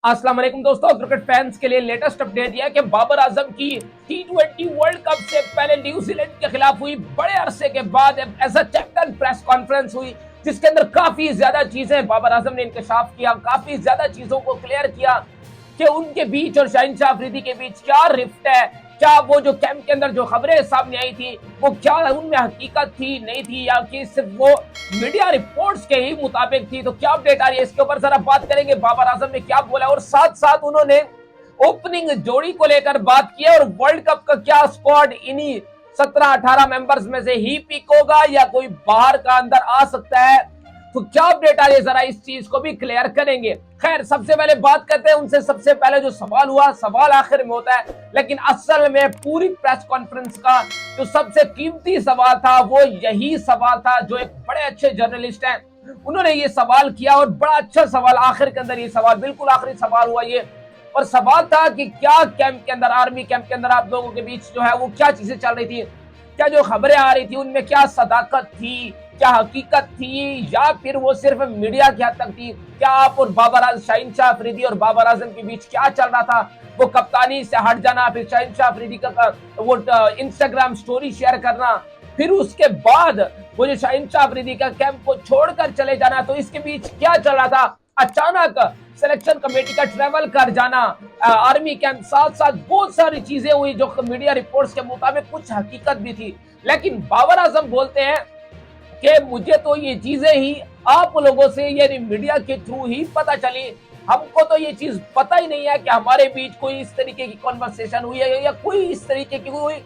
अस्सलाम वालेकुम दोस्तों, क्रिकेट फैंस के लिए लेटेस्ट अपडेट यह है कि बाबर आजम की टी20 वर्ल्ड कप से पहले न्यूजीलैंड के खिलाफ हुई बड़े अरसे के बाद as a captain press conference हुई, जिसके अंदर काफी ज्यादा चीजें बाबर आजम ने इंकशाफ किया, काफी ज्यादा चीजों को क्लियर किया कि उनके बीच और शाहिन अफरीदी के बीच क्या रिफ्ट है, क्या वो जो कैंप के अंदर जो खबरें सामने आई थी वो क्या उनमें हकीकत थी नहीं थी, या कि सिर्फ वो मीडिया रिपोर्ट्स के ही मुताबिक थी। तो क्या अपडेट आ रही है इसके ऊपर जरा बात करेंगे, बाबर आजम ने क्या बोला और साथ साथ उन्होंने ओपनिंग जोड़ी को लेकर बात की और वर्ल्ड कप का क्या स्क्वाड इन्हीं 17-18 मेंबर्स में से ही पिक होगा या कोई बाहर का अंदर आ सकता है। तो क्या अपडेट आ रही है, जरा इस चीज को भी क्लियर करेंगे। खैर, सबसे पहले बात करते हैं उनसे सबसे पहले जो सवाल हुआ, सवाल आखिर में होता है, लेकिन असल में पूरी प्रेस कॉन्फ्रेंस का जो सबसे कीमती सवाल था वो यही सवाल था जो एक बड़े अच्छे जर्नलिस्ट हैं उन्होंने ये सवाल किया, और बड़ा अच्छा सवाल आखिर के अंदर, ये सवाल बिल्कुल आखिरी सवाल हुआ ये, और सवाल था कि क्या कैंप के अंदर, आर्मी कैंप के अंदर आप लोगों के बीच जो है वो क्या चीजें चल रही थी, क्या जो खबरें आ रही थी उनमें क्या सदाकत थी, क्या हकीकत थी, या फिर वो सिर्फ मीडिया की हद तक थी। क्या आप और शाहिन अफरीदी और बाबर आजम के बीच क्या चल रहा था, वो कप्तानी से हट जाना, फिर शाहिन अफरीदी का वो इंस्टाग्राम स्टोरी शेयर करना, फिर उसके बाद वो जो शाहिन अफरीदी का कैंप को छोड़कर चले जाना, तो इसके बीच क्या चल रहा था। अचानक सिलेक्शन कमेटी का ट्रेवल कर जाना, आर्मी कैंप, साथ साथ बहुत सारी चीजें हुई जो मीडिया रिपोर्ट्स के मुताबिक कुछ हकीकत भी थी। लेकिन बाबर आजम बोलते हैं कि मुझे तो ये चीजें ही आप लोगों से यानी मीडिया के थ्रू ही पता चली, हमको तो ये चीज पता ही नहीं है कि हमारे बीच कोई इस तरीके की कॉन्वर्सेशन हुई है या कोई इस तरीके की कोई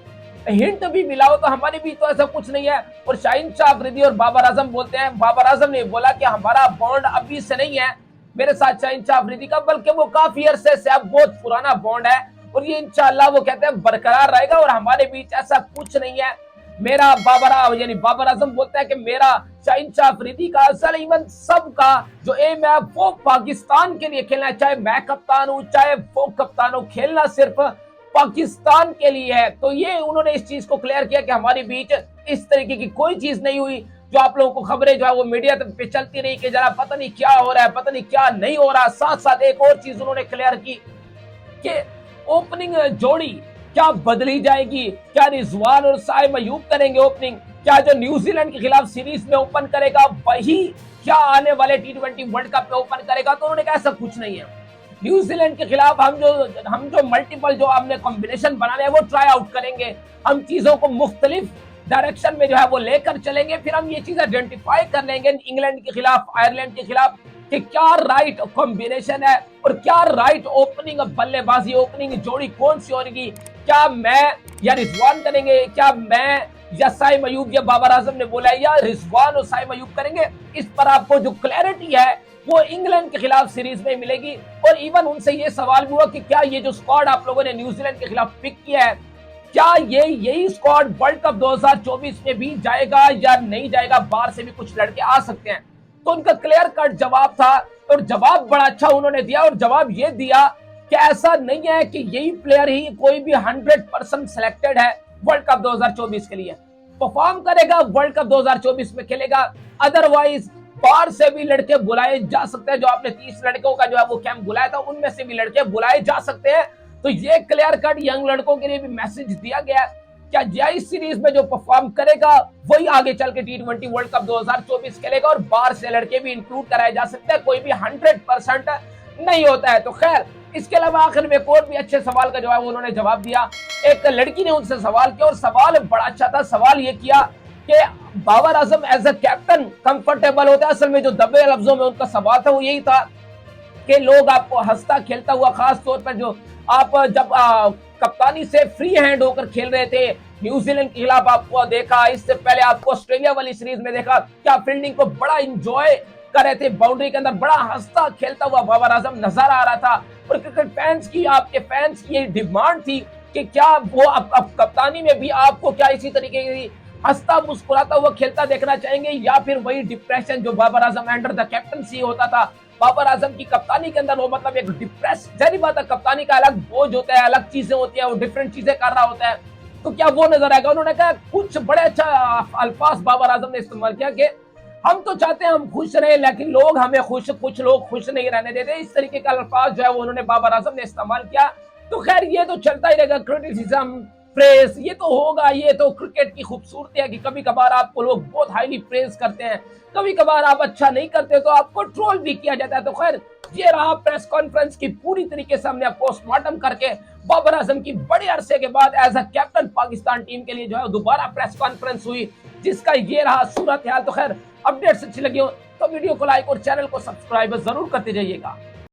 हिंट भी मिला हो, तो हमारे बीच तो ऐसा कुछ नहीं है। और शाहिन अफरीदी और बाबर आजम बोलते हैं, बाबर आजम ने बोला कि हमारा बॉन्ड अभी से नहीं है मेरे साथ शाहिन अफरीदी का, बल्कि वो काफी अरसे से अब बहुत पुराना बॉन्ड है और ये इंशाल्लाह वो कहते हैं बरकरार रहेगा और हमारे बीच ऐसा कुछ नहीं है। मेरा बाबर आजम बोलता है कि मेरा शाहिन अफरीदी का असल इवन सबका जो एम है वो पाकिस्तान के लिए खेलना है, चाहे मैं कप्तान हूं चाहे वो कप्तान हो, खेलना सिर्फ पाकिस्तान के लिए है। तो ये उन्होंने इस चीज को क्लियर किया कि हमारे बीच इस तरीके की कोई चीज नहीं हुई, जो आप लोगों को खबरें जो है वो मीडिया पे चलती रही कि जरा पता नहीं क्या हो रहा है, पता नहीं क्या नहीं हो रहा। साथ साथ एक और चीज उन्होंने क्लियर की कि ओपनिंग जोड़ी क्या बदली जाएगी, क्या रिजवान और साइम अयूब करेंगे ओपनिंग, क्या जो न्यूजीलैंड के खिलाफ सीरीज में ओपन करेगा वही क्या आने वाले टी20 वर्ल्ड कप में ओपन करेगा। तो उन्होंने कहा ऐसा कुछ नहीं है, न्यूजीलैंड के खिलाफ हम जो मल्टीपल जो हमने कॉम्बिनेशन बनाने हैं वो ट्राई आउट करेंगे, हम चीजों को मुख्तलिफ डायरेक्शन में जो है वो लेकर चलेंगे, फिर हम ये चीज आइडेंटिफाई कर लेंगे इंग्लैंड के खिलाफ, आयरलैंड के खिलाफ कि क्या राइट कॉम्बिनेशन है और क्या राइट ओपनिंग बल्लेबाजी, ओपनिंग जोड़ी कौन सी होगी, क्या मैं या रिजवान करेंगे, क्या मैं या साइम अयूब, या बाबर आजम ने बोला है या रिजवान और साइम अयूब करेंगे। इस पर आपको जो क्लैरिटी है वो इंग्लैंड के खिलाफ सीरीज में मिलेगी। और इवन उनसे ये सवाल भी हुआ कि क्या ये जो स्क्वाड आप लोगों ने न्यूजीलैंड के खिलाफ पिक किया है, क्या ये यही स्क्वाड वर्ल्ड कप 2024 में भी जाएगा या नहीं जाएगा, बाहर से भी कुछ लड़के आ सकते हैं। तो उनका क्लियर कट जवाब था और जवाब बड़ा अच्छा उन्होंने दिया, और जवाब ये दिया कि ऐसा नहीं है कि यही प्लेयर ही कोई भी 100% सिलेक्टेड है वर्ल्ड कप 2024 के लिए, परफॉर्म करेगा, वर्ल्ड कप 2024 में खेलेगा। अदरवाइज बाहर से भी लड़के बुलाए जा सकते हैं, जो आपने 30 लड़कों का जो है वो कैंप बुलाया था उनमें से भी लड़के बुलाए जा सकते हैं। तो ये क्लियर कट यंग लड़कों के लिए भी मैसेज दिया गया है, क्या जय सीरीज में जो परफॉर्म करेगा वही आगे चल के टी20 वर्ल्ड कप 2024 खेलेगा, और बाहर से लड़के भी इंक्लूड कराए जा सकते हैं, कोई भी 100% नहीं होता है। तो खैर, इसके अलावा आखिर में एक और भी अच्छे सवाल का जवाब उन्होंने जवाब दिया। एक लड़की ने उनसे सवाल किया और सवाल बड़ा अच्छा था, सवाल ये किया कि Babar Azam as a captain comfortable होता है। असल में जो दबे लफ्जों में उनका सवाल था वो यही था कि लोग आपको हंसता खेलता हुआ, खास तौर पर जो आप जब कप्तानी से फ्री हैंड होकर खेल रहे थे न्यूजीलैंड के खिलाफ, आपको देखा, इससे पहले आपको ऑस्ट्रेलिया वाली सीरीज में देखा, क्या फील्डिंग को बड़ा इंजॉय कर रहे थे, बाउंड्री के अंदर बड़ा हंसता खेलता हुआ बाबर आजम नजर आ रहा था। और क्रिकेट फैंस की, आपके फैंस की ये डिमांड थी कि क्या वो अब कप्तानी में भी आपको क्या इसी तरीके की हंसता मुस्कुराता हुआ खेलता देखना चाहेंगे, या फिर वही डिप्रेशन जो Babar Azam under the captaincy होता था, बाबर आजम की कप्तानी के अंदर वो मतलब एक डिप्रेस, जारी बात है कप्तानी का अलग बोझ होता है, अलग चीजें होती है, वो डिफरेंट चीजें कर रहा होता है, तो क्या वो नजर आएगा। उन्होंने कहा कुछ बड़े अच्छा अल्फाज बाबर आजम ने इस्तेमाल किया कि हम तो चाहते हैं हम खुश रहे, लेकिन लोग हमें कुछ लोग खुश नहीं रहने देते। इस तरीके का अल्फाज जो है वो उन्होंने बाबर आजम ने इस्तेमाल किया। तो खैर ये तो चलता ही रहेगा, क्रिटिसिज्म, प्रेस, ये तो होगा। ये तो क्रिकेट की खूबसूरती है कि कभी कभार आपको लोग बहुत हाईली प्रेस करते हैं, कभी कभार आप अच्छा नहीं करते तो आपको ट्रोल भी किया जाता है। तो खैर ये रहा प्रेस कॉन्फ्रेंस की पूरी तरीके से हमने पोस्टमार्टम करके बाबर आजम की बड़े अरसे के बाद as a captain Pakistan team के लिए जो है दोबारा प्रेस कॉन्फ्रेंस हुई, जिसका ये रहा सूरत हाल। तो खैर अपडेट्स अच्छी लगी हो तो वीडियो को लाइक और चैनल को सब्सक्राइब जरूर करते जाइएगा।